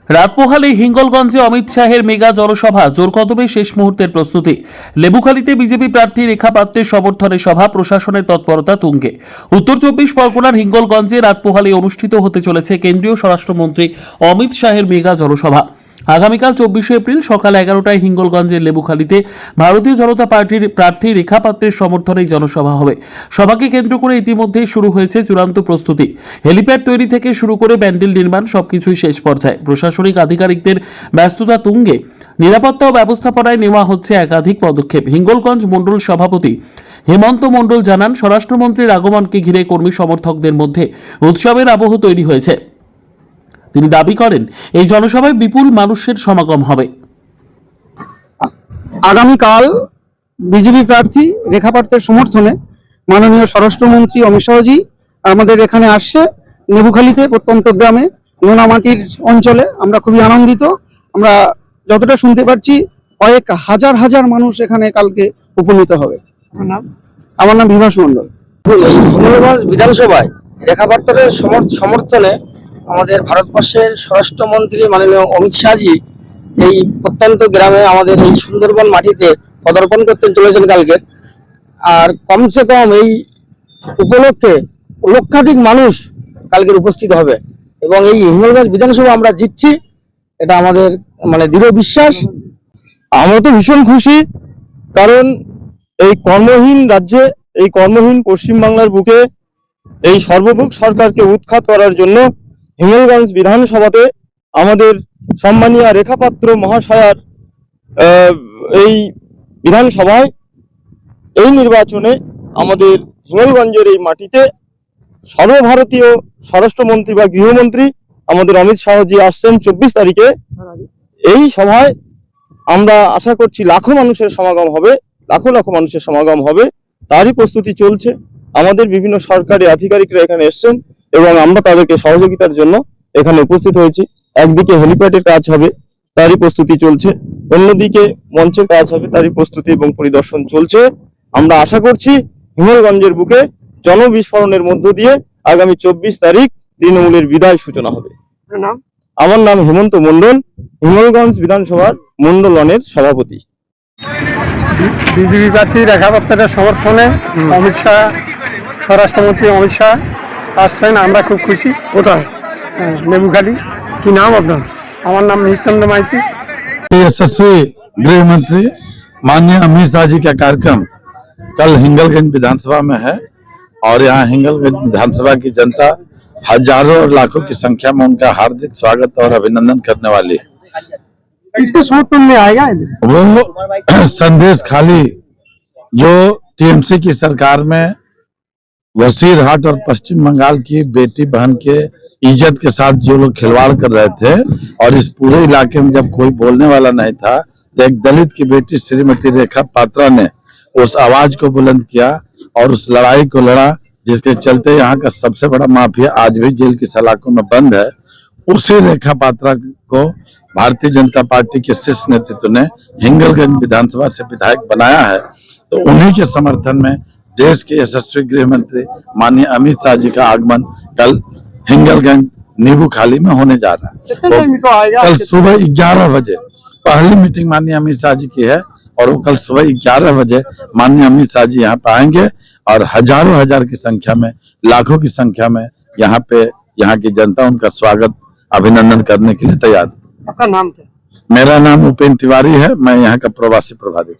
রাত পোহালে হিঙ্গলগঞ্জে অমিত শাহের মেগা জনসভা জোর কদমে শেষ মুহূর্তের প্রস্তুতি। লেবুখালীতে বিজেপি প্রার্থী রেখা পাত্রের সমর্থনে সভা, প্রশাসনের তৎপরতা তুঙ্গে। উত্তর 24 পরগনার হিঙ্গলগঞ্জে রাত পোহালে অনুষ্ঠিত হতে চলেছে কেন্দ্রীয় স্বরাষ্ট্রমন্ত্রী অমিত শাহের মেগা জনসভা। আগামীকাল 24শে এপ্রিল সকাল 11টায় হিঙ্গলগঞ্জের লেবুখালীতে ভারতীয় জনতা পার্টির প্রার্থী রেখা পাত্রের সমর্থনে জনসভা হবে। সভাকে কেন্দ্র করে ইতিমধ্যেই শুরু হয়েছে চূড়ান্ত প্রস্তুতি। হেলিপ্যাড তৈরি থেকে শুরু করে প্যান্ডেল নির্মাণ সবকিছুই শেষ পর্যায়ে। প্রশাসনিক আধিকারিকদের ব্যস্ততা তুঙ্গে। নিরাপত্তা ও ব্যবস্থাপনায় নেওয়া হচ্ছে একাধিক পদক্ষেপ। হিঙ্গলগঞ্জ মণ্ডল সভাপতি হেমন্ত মণ্ডল জানান, স্বরাষ্ট্রমন্ত্রীর আগমনকে ঘিরে কর্মী সমর্থকদের মধ্যে উৎসবের আবহ তৈরি হয়েছে। তিনি দাবি করেন, এই জনসভায় বিপুল মানুষের সমাগম হবে। আগামীকাল বিজেপি প্রার্থী রেখা পাত্রের সমর্থনে মাননীয় স্বরাষ্ট্রমন্ত্রী অমিত শাহজি আমাদের এখানে আসছে। নেবুখালীতে প্রত্যন্ত গ্রামে নোনামাটির অঞ্চলে আমরা খুবই আনন্দিত। আমরা যতটা শুনতে পাচ্ছি কয়েক হাজার হাজার মানুষ এখানে কালকে উপনীত হবে। আমার নাম বিভাস মণ্ডল। হিঙ্গলগঞ্জ বিধানসভায় রেখা পাত্রের সমর্থনে আমাদের ভারতবর্ষের স্বরাষ্ট্রমন্ত্রী মাননীয় অমিত শাহজি এই প্রত্যন্ত গ্রামে আমাদের এই সুন্দরবন মাটিতে পদার্পণ করতে চলেছেন কালকে। আর কমসে কম এই উপলক্ষে লক্ষাধিক মানুষ কালকের উপস্থিত হবে এবং এই হিঙ্গলগঞ্জ বিধানসভা আমরা জিতছি, এটা আমাদের দৃঢ় বিশ্বাস। আমরা তো ভীষণ খুশি, কারণ এই কর্মহীন রাজ্যে, এই কর্মহীন পশ্চিমবাংলার বুকে এই সর্বভুক সরকারকে উৎখাত করার জন্য হিঙ্গলগঞ্জ বিধানসভাতে আমাদের সম্মানীয় রেখা পাত্র মহাশয়ার এই বিধানসভায় এই নির্বাচনে আমাদের হিঙ্গলগঞ্জের এই মাটিতে সর্বভারতীয় স্বরাষ্ট্রমন্ত্রী বা গৃহমন্ত্রী আমাদের অমিত শাহজি আসছেন 24 তারিখে। এই সভায় আমরা আশা করছি লাখো মানুষের সমাগম হবে, লাখো লাখো মানুষের সমাগম হবে। তারই প্রস্তুতি চলছে। আমাদের বিভিন্ন সরকারি আধিকারিকরা এখানে এসছেন এবং আমরা তাদেরকে সহযোগিতার জন্য এখানে উপস্থিত হয়েছি। একদিকে হেলিপ্যাডের কাজ হবে, তারই প্রস্তুতি চলছে, অন্যদিকে মঞ্চের কাজ হবে, তারই প্রস্তুতি এবং পরিদর্শন চলছে। আমরা আশা করছি হিঙ্গলগঞ্জের বুকে জনবিস্ফোরণের মধ্য দিয়ে আগামী 24 তারিখ তৃণমূলের বিদায় সূচনা হবে। আমার নাম হেমন্ত মণ্ডল, হিঙ্গলগঞ্জ বিধানসভার মণ্ডলনের সভাপতি। বিজেপি প্রার্থী রেখা পাত্রের সমর্থনে অমিত শাহ, স্বরাষ্ট্রমন্ত্রী অমিত শাহ আসছেন। আমরা খুব খুশি। কোথায়? নেবুখালী। কি নাম আপনার? আমার নাম নিশ্চন্দ্র মাইতি। यशस्वी गृह मंत्री माननीय अमित शाह जी का कार्यक्रम कल हिंगलगंज विधानसभा में है और यहाँ हिंगलगंज विधानसभा की जनता हजारों और लाखों की संख्या में उनका हार्दिक स्वागत और अभिनंदन करने वाली है। इसके समर्थन में आएगा वो संदेश खाली जो टीएमसी की सरकार में वसीरहाट और पश्चिम बंगाल की बेटी बहन के इज्जत के साथ जो लोग खिलवाड़ कर रहे थे और इस पूरे इलाके में जब कोई बोलने वाला नहीं था, तो एक दलित की बेटी श्रीमती रेखा पात्रा ने उस आवाज को बुलंद किया और उस लड़ाई को लड़ा, जिसके चलते यहाँ का सबसे बड़ा माफिया आज भी जेल की सलाखों में बंद है। उसी रेखा पात्रा को भारतीय जनता पार्टी के शीर्ष नेतृत्व ने हिंगलगंज विधानसभा से विधायक बनाया है। तो उन्हीं के समर्थन में देश के यशस्वी गृह मंत्री माननीय अमित शाह जी का आगमन कल हिंगलगंज नेबूखाली में होने जा रहा है। तो कल सुबह 11 बजे पहली मीटिंग माननीय अमित शाह जी की है और वो कल सुबह 11 बजे माननीय अमित शाह जी यहाँ पे आएंगे और हजारों हजार की संख्या में, लाखों की संख्या में यहाँ की जनता उनका स्वागत, अभिनंदन करने के लिए तैयार। आपका नाम क्या? मेरा नाम उपेंद्र तिवारी है, मैं यहाँ का प्रवासी प्रभारी।